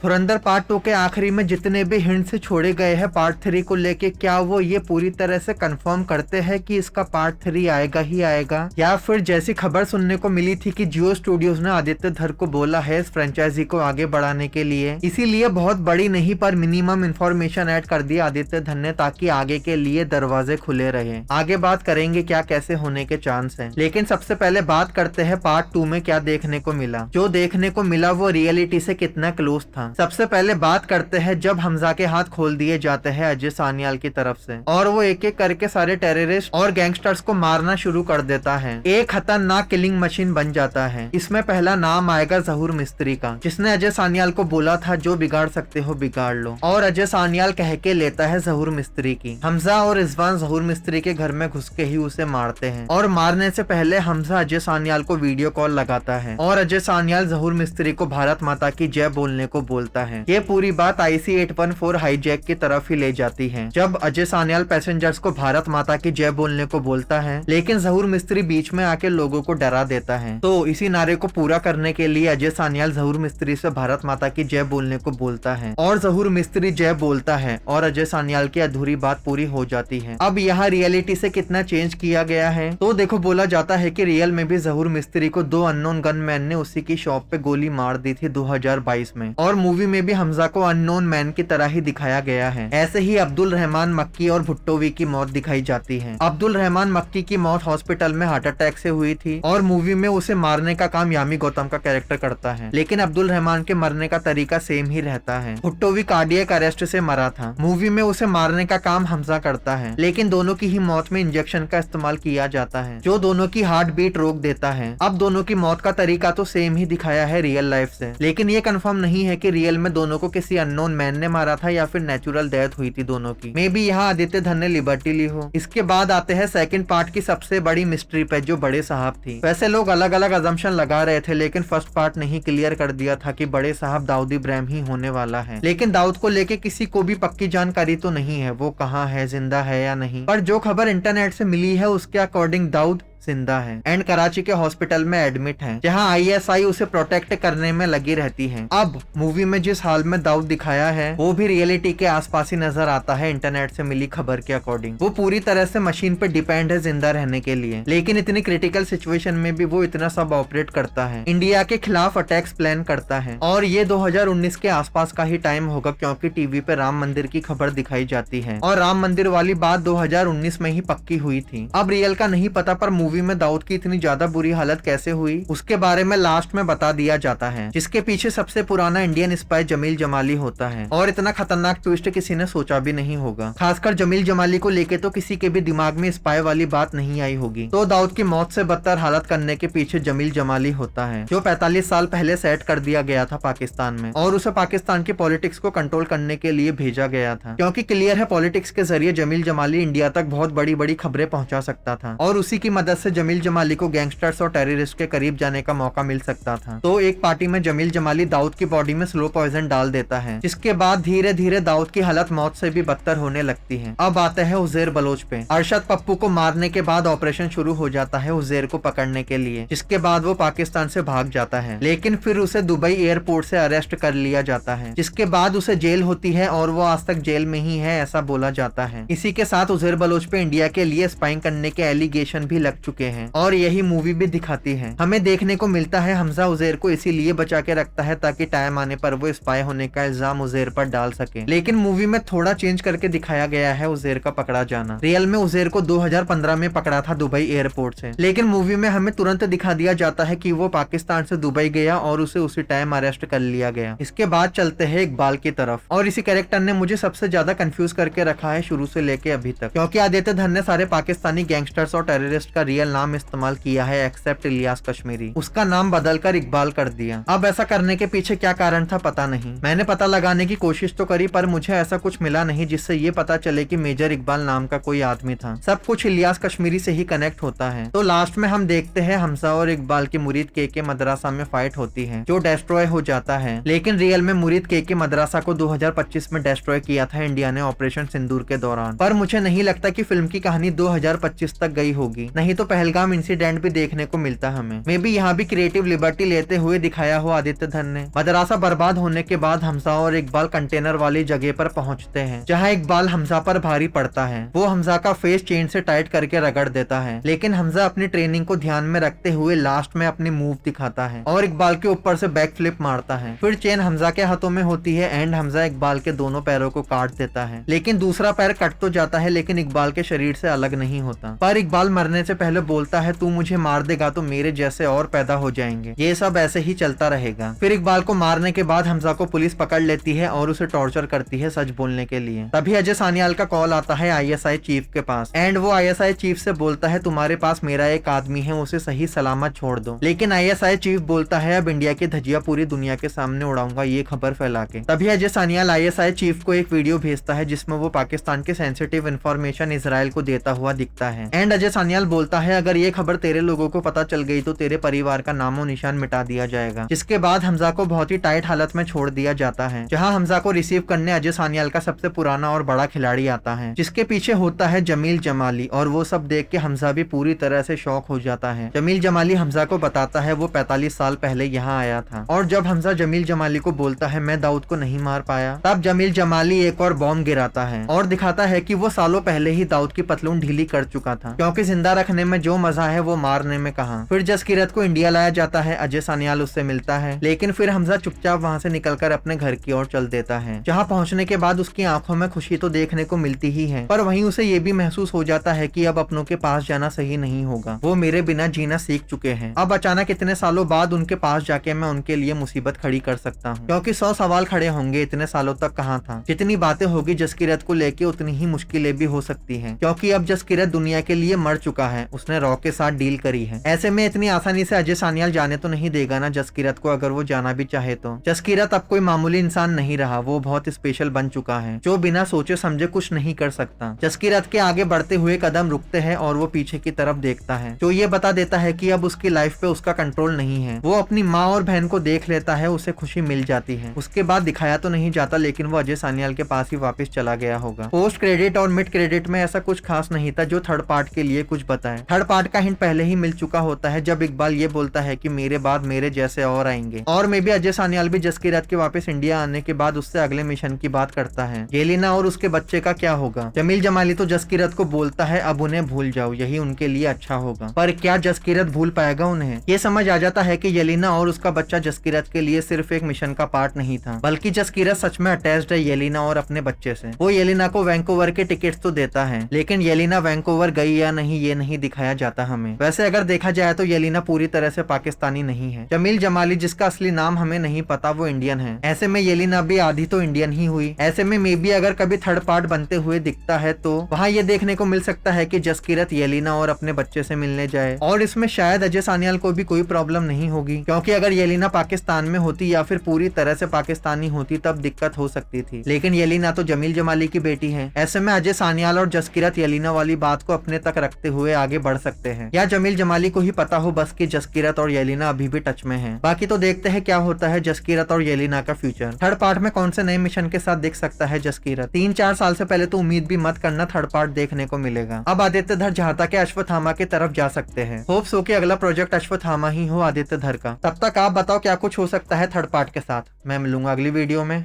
धुरंधर part 2 के आखिरी में जितने भी हिंट्स छोड़े गए हैं पार्ट 3 को लेके, क्या वो ये पूरी तरह से कंफर्म करते हैं कि इसका पार्ट 3 आएगा ही आएगा, या फिर जैसी खबर सुनने को मिली थी कि जियो स्टूडियोज ने आदित्य धर को बोला है इस फ्रेंचाइजी को आगे बढ़ाने के लिए, इसीलिए बहुत बड़ी नहीं पर मिनिमम इंफॉर्मेशन ऐड कर दिया आदित्य धर ने ताकि आगे के लिए दरवाजे खुले रहे। आगे बात करेंगे क्या कैसे होने के चांस है, लेकिन सबसे पहले बात करते हैं पार्ट 2 में क्या देखने को मिला। जो देखने को मिला वो रियलिटी से कितना क्लोज था। सबसे पहले बात करते हैं जब हमजा के हाथ खोल दिए जाते हैं अजय सान्याल की तरफ से और वो एक एक करके सारे टेररिस्ट और गैंगस्टर्स को मारना शुरू कर देता है। एक खतरनाक किलिंग मशीन बन जाता है। इसमें पहला नाम आएगा जहूर मिस्त्री का, जिसने अजय सान्याल को बोला था जो बिगाड़ सकते हो बिगाड़ लो, और अजय सान्याल कह के लेता है जहूर मिस्त्री की। हमजा और रिजवान जहूर मिस्त्री के घर में घुस के ही उसे मारते हैं और मारने से पहले हमजा अजय सान्याल को वीडियो कॉल लगाता है और अजय सान्याल जहूर मिस्त्री को भारत माता की जय बोलने को बोलता है। ये पूरी बात IC-814 हाईजैक की तरफ ही ले जाती है जब अजय सान्याल पैसेंजर्स को भारत माता की जय बोलने को बोलता है, लेकिन जहूर मिस्त्री बीच में आके लोगों को डरा देता है। तो इसी नारे को पूरा करने के लिए अजय सान्याल जहूर मिस्त्री से भारत माता की जय बोलने को बोलता है और जहूर मिस्त्री जय बोलता है और अजय सान्याल की अधूरी बात पूरी हो जाती है। अब यहाँ रियलिटी से कितना चेंज किया गया है तो देखो, बोला जाता है कि रियल में भी जहूर मिस्त्री को 2 अननोन गनमैन ने उसी की शॉप पे गोली मार दी थी 2022 में, और मूवी में भी हमजा को अननोन मैन की तरह ही दिखाया गया है। ऐसे ही अब्दुल रहमान मक्की और भुट्टोवी की मौत दिखाई जाती है। अब्दुल रहमान मक्की की मौत हॉस्पिटल में हार्ट अटैक से हुई थी और मूवी में उसे मारने का काम यामी गौतम का कैरेक्टर करता है, लेकिन अब्दुल रहमान के मरने का तरीका सेम ही रहता है। भुट्टोवी कार्डियक अरेस्ट से मरा था। मूवी में उसे मारने का काम हमजा करता है, लेकिन दोनों की ही मौत में इंजेक्शन का इस्तेमाल किया जाता है जो दोनों की हार्ट बीट रोक देता है। अब दोनों की मौत का तरीका तो सेम ही दिखाया है रियल लाइफ से, लेकिन ये कंफर्म नहीं है कि रियल में दोनों को किसी अननोन मैन ने मारा था या फिर नेचुरल डेथ हुई थी दोनों की। मे बी यहाँ आदित्य धर ने लिबर्टी ली हो। इसके बाद आते हैं सेकंड पार्ट की सबसे बड़ी मिस्ट्री पे जो बड़े साहब थी। वैसे लोग अलग अलग अजम्पशन लगा रहे थे, लेकिन फर्स्ट पार्ट ने ही क्लियर कर दिया था कि बड़े साहब दाऊद इब्राहिम ही होने वाला है। लेकिन दाऊद को लेके किसी को भी पक्की जानकारी तो नहीं है वो कहाँ है, जिंदा है या नहीं, पर जो खबर इंटरनेट से मिली है उसके अकॉर्डिंग दाऊद जिंदा है एंड कराची के हॉस्पिटल में एडमिट है, जहां ISI उसे प्रोटेक्ट करने में लगी रहती है। अब मूवी में जिस हाल में दाऊद दिखाया है वो भी रियलिटी के आसपास ही नजर आता है इंटरनेट से मिली खबर के अकॉर्डिंग। वो पूरी तरह से मशीन पे डिपेंड है जिंदा रहने के लिए, लेकिन इतनी क्रिटिकल सिचुएशन में भी वो इतना सब ऑपरेट करता है, इंडिया के खिलाफ अटैक्स प्लान करता है। और ये 2019 के आसपास का ही टाइम होगा क्योंकि टीवी पे राम मंदिर की खबर दिखाई जाती है और राम मंदिर वाली बात 2019 में ही पक्की हुई थी। अब रियल का नहीं पता, पर मूवी में दाऊद की इतनी ज्यादा बुरी हालत कैसे हुई उसके बारे में लास्ट में बता दिया जाता है, जिसके पीछे सबसे पुराना इंडियन स्पाई जमील जमाली होता है। और इतना खतरनाक ट्विस्ट किसी ने सोचा भी नहीं होगा, खासकर जमील जमाली को लेके तो किसी के भी दिमाग में स्पाई वाली बात नहीं आई होगी। तो दाऊद की मौत से बदतर हालत करने के पीछे जमील जमाली होता है, जो 45 साल पहले सेट कर दिया गया था पाकिस्तान में, और उसे पाकिस्तान की पॉलिटिक्स को कंट्रोल करने के लिए भेजा गया था, क्योंकि क्लियर है पॉलिटिक्स के जरिए जमील जमाली इंडिया तक बहुत बड़ी बड़ी खबरें पहुंचा सकता था और उसी की मदद से जमील जमाली को गैंगस्टर्स और टेररिस्ट के करीब जाने का मौका मिल सकता था। तो एक पार्टी में जमील जमाली दाऊद की बॉडी में स्लो पॉइजन डाल देता है, जिसके बाद धीरे धीरे दाऊद की हालत मौत से भी बदतर होने लगती है। अब आते हैं उजैर बलोच पे। अरशद पप्पू को मारने के बाद ऑपरेशन शुरू हो जाता है उजैर को पकड़ने के लिए, जिसके बाद वो पाकिस्तान से भाग जाता है, लेकिन फिर उसे दुबई एयरपोर्ट से अरेस्ट कर लिया जाता है, जिसके बाद उसे जेल होती है और वो आज तक जेल में ही है ऐसा बोला जाता है। इसी के साथ उजैर बलोच पे इंडिया के लिए स्पाइंग करने के एलिगेशन भी लग चुके हैं और यही मूवी भी दिखाती है। हमें देखने को मिलता है हमजा उजैर को इसीलिए बचा के रखता है ताकि टाइम आने पर वो स्पाई होने का इल्जाम उजैर पर डाल सके, लेकिन मूवी में थोड़ा चेंज करके दिखाया गया है उजैर का पकड़ा जाना। रियल में उजैर को 2015 में पकड़ा था दुबई एयरपोर्ट से, लेकिन मूवी में हमें तुरंत दिखा दिया जाता है कि वो पाकिस्तान से दुबई गया और उसे उसी टाइम अरेस्ट कर लिया गया। इसके बाद चलते हैं इकबाल की तरफ, और इसी कैरेक्टर ने मुझे सबसे ज्यादा कंफ्यूज करके रखा है शुरू से लेके अभी तक, क्योंकि आदित्य धर ने सारे पाकिस्तानी गैंगस्टर्स और टेररिस्ट का रियल नाम इस्तेमाल किया है एक्सेप्ट इलियास कश्मीरी, उसका नाम बदलकर इकबाल कर दिया। अब ऐसा करने के पीछे क्या कारण था पता नहीं, मैंने पता लगाने की कोशिश तो करी पर मुझे ऐसा कुछ मिला नहीं जिससे ये पता चले कि मेजर इकबाल नाम का कोई आदमी था। सब कुछ इलियास कश्मीरी से ही कनेक्ट होता है। तो लास्ट में हम देखते हैं हमजा और इकबाल की मुरीद के मदरसा में फाइट होती है जो डिस्ट्रॉय हो जाता है, लेकिन रियल में मुरीद के मदरसा को 2025 में डिस्ट्रॉय किया था इंडिया ने ऑपरेशन सिंदूर के दौरान। पर मुझे नहीं लगता कि फिल्म की कहानी 2025 तक गई होगी, नहीं तो पहलगाम इंसिडेंट भी देखने को मिलता हमें। मे बी यहाँ भी क्रिएटिव लिबर्टी लेते हुए दिखाया हो आदित्य धर ने। मदरसा बर्बाद होने के बाद हमजा और इकबाल कंटेनर वाली जगह पर पहुंचते हैं, जहाँ इकबाल हमजा पर भारी पड़ता है। वो हमजा का फेस चेन से टाइट करके रगड़ देता है, लेकिन हमजा अपनी ट्रेनिंग को ध्यान में रखते हुए लास्ट में अपनी मूव दिखाता है और इकबाल के ऊपर से बैक फ्लिप मारता है। फिर चेन हमजा के हाथों में होती है एंड हमजा इकबाल के दोनों पैरों को काट देता है, लेकिन दूसरा पैर कट तो जाता है लेकिन इकबाल के शरीर से अलग नहीं होता। पर इकबाल मरने से पहले बोलता है, तू मुझे मार देगा तो मेरे जैसे और पैदा हो जाएंगे। ये सब ऐसे ही चलता रहेगा। फिर इकबाल को मारने के बाद हमजा को पुलिस पकड़ लेती है और उसे टॉर्चर करती है सच बोलने के लिए। तभी अजय सान्याल का कॉल आता है ISI चीफ के पास एंड वो ISI चीफ से बोलता है, तुम्हारे पास मेरा एक आदमी है, उसे सही सलामत छोड़ दो। लेकिन ISI चीफ बोलता है, अब इंडिया की धज्जियां पूरी दुनिया के सामने उड़ाऊंगा ये खबर फैला के। तभी अजय सान्याल ISI चीफ को एक वीडियो भेजता है जिसमें वो पाकिस्तान के सेंसिटिव इन्फॉर्मेशन इजराइल को देता हुआ दिखता है एंड अजय सान्याल बोलता है, अगर ये खबर तेरे लोगों को पता चल गई तो तेरे परिवार का नामो निशान मिटा दिया जाएगा। जिसके बाद हमजा को बहुत ही टाइट हालत में छोड़ दिया जाता है, जहां हमजा को रिसीव करने अजय सान्याल का सबसे पुराना और बड़ा खिलाड़ी आता है, जिसके पीछे होता है जमील जमाली। और वो सब देख के हमजा भी पूरी तरह से शॉक हो जाता है। जमील जमाली हमजा को बताता है वो 45 साल पहले यहाँ आया था, और जब हमजा जमील जमाली को बोलता है मैं दाऊद को नहीं मार पाया, तब जमील जमाली एक और बॉम्ब गिराता है और दिखाता है कि वो सालों पहले ही दाऊद की पतलून ढीली कर चुका था, क्योंकि जिंदा रखने में जो मजा है वो मारने में कहाँ। फिर जसकीरत को इंडिया लाया जाता है, अजय सान्याल उससे मिलता है, लेकिन फिर हमजा चुपचाप वहाँ से निकलकर अपने घर की ओर चल देता है, जहाँ पहुँचने के बाद उसकी आंखों में खुशी तो देखने को मिलती ही है, पर वहीं उसे ये भी महसूस हो जाता है कि अब अपनों के पास जाना सही नहीं होगा, वो मेरे बिना जीना सीख चुके हैं। अब अचानक इतने सालों बाद उनके पास जाके मैं उनके लिए मुसीबत खड़ी कर सकता हूँ, क्योंकि 100 सवाल खड़े होंगे इतने सालों तक कहाँ था। जितनी बातें होगी जसकीरत को लेके उतनी ही मुश्किलें भी हो सकती हैं, क्योंकि अब जसकीरत दुनिया के लिए मर चुका है, उसने रॉ के साथ डील करी है। ऐसे में इतनी आसानी से अजय सान्याल जाने तो नहीं देगा ना जसकीरत को, अगर वो जाना भी चाहे तो। जसकीरत अब कोई मामूली इंसान नहीं रहा, वो बहुत स्पेशल बन चुका है, जो बिना सोचे समझे कुछ नहीं कर सकता। जसकीरत के आगे बढ़ते हुए कदम रुकते हैं और वो पीछे की तरफ देखता है, जो ये बता देता है कि अब उसकी लाइफ पे उसका कंट्रोल नहीं है। वो अपनी माँ और बहन को देख लेता है, उसे खुशी मिल जाती है। उसके बाद दिखाया तो नहीं जाता, लेकिन वो अजय सान्याल के पास ही वापस चला गया होगा। पोस्ट क्रेडिट और मिड क्रेडिट में ऐसा कुछ खास नहीं था जो थर्ड पार्ट के लिए कुछ बताए। थर्ड पार्ट का हिंट पहले ही मिल चुका होता है, जब इकबाल ये बोलता है कि मेरे बाद मेरे जैसे और आएंगे। और मे भी अजय सान्याल भी जसकीरत के वापस इंडिया आने के बाद उससे अगले मिशन की बात करता है, येलिना और उसके बच्चे का क्या होगा। जमील जमाली तो जसकीरत को बोलता है अब उन्हें भूल जाओ, यही उनके लिए अच्छा होगा। पर क्या जसकीरत भूल पाएगा उन्हें? ये समझ आ जाता है कि येलिना और उसका बच्चा जसकीरत के लिए सिर्फ एक मिशन का पार्ट नहीं था, बल्कि जसकीरत सच में अटैच्ड है येलिना और अपने बच्चे से। वो येलिना को वैंकूवर के टिकट्स तो देता है, लेकिन येलिना वैंकूवर गई या नहीं ये नहीं दिखाया जाता हमें। वैसे अगर देखा जाए तो येलिना पूरी तरह से पाकिस्तानी नहीं है। जमील जमाली जिसका असली नाम हमें नहीं पता वो इंडियन है, ऐसे में येलिना भी आधी तो इंडियन ही हुई। ऐसे में मे बी अगर कभी थर्ड पार्ट बनते हुए दिखता है तो वहाँ ये देखने को मिल सकता है कि जसकीरत येलिना और अपने बच्चे से मिलने जाए, और इसमें शायद अजय सान्याल को भी कोई प्रॉब्लम नहीं होगी, क्योंकि अगर येलिना पाकिस्तान में होती या फिर पूरी तरह से पाकिस्तानी होती तब दिक्कत हो सकती थी, लेकिन येलिना तो जमील जमाली की बेटी है। ऐसे में अजय सान्याल और जसकीरत येलिना वाली बात को अपने तक रखते हुए आगे बढ़ सकते हैं, या जमील जमाली को ही पता हो बस कि जसकीरत और येलिना अभी भी टच में है। बाकी तो देखते हैं क्या होता है जसकीरत और येलिना का फ्यूचर। थर्ड पार्ट में कौन से नए मिशन के साथ दिख सकता है जसकीरत, 3-4 साल से पहले तो उम्मीद भी मत करना थर्ड पार्ट देखने को मिलेगा। अब आदित्य धर चाहता के अश्वत्थामा की तरफ जा सकते हैं। होप्स हो कि अगला प्रोजेक्ट अश्वत्थामा ही हो आदित्य धर का। तब तक आप बताओ क्या कुछ हो सकता है थर्ड पार्ट के साथ। मैं मिलूंगा अगली वीडियो में।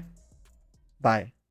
बाय।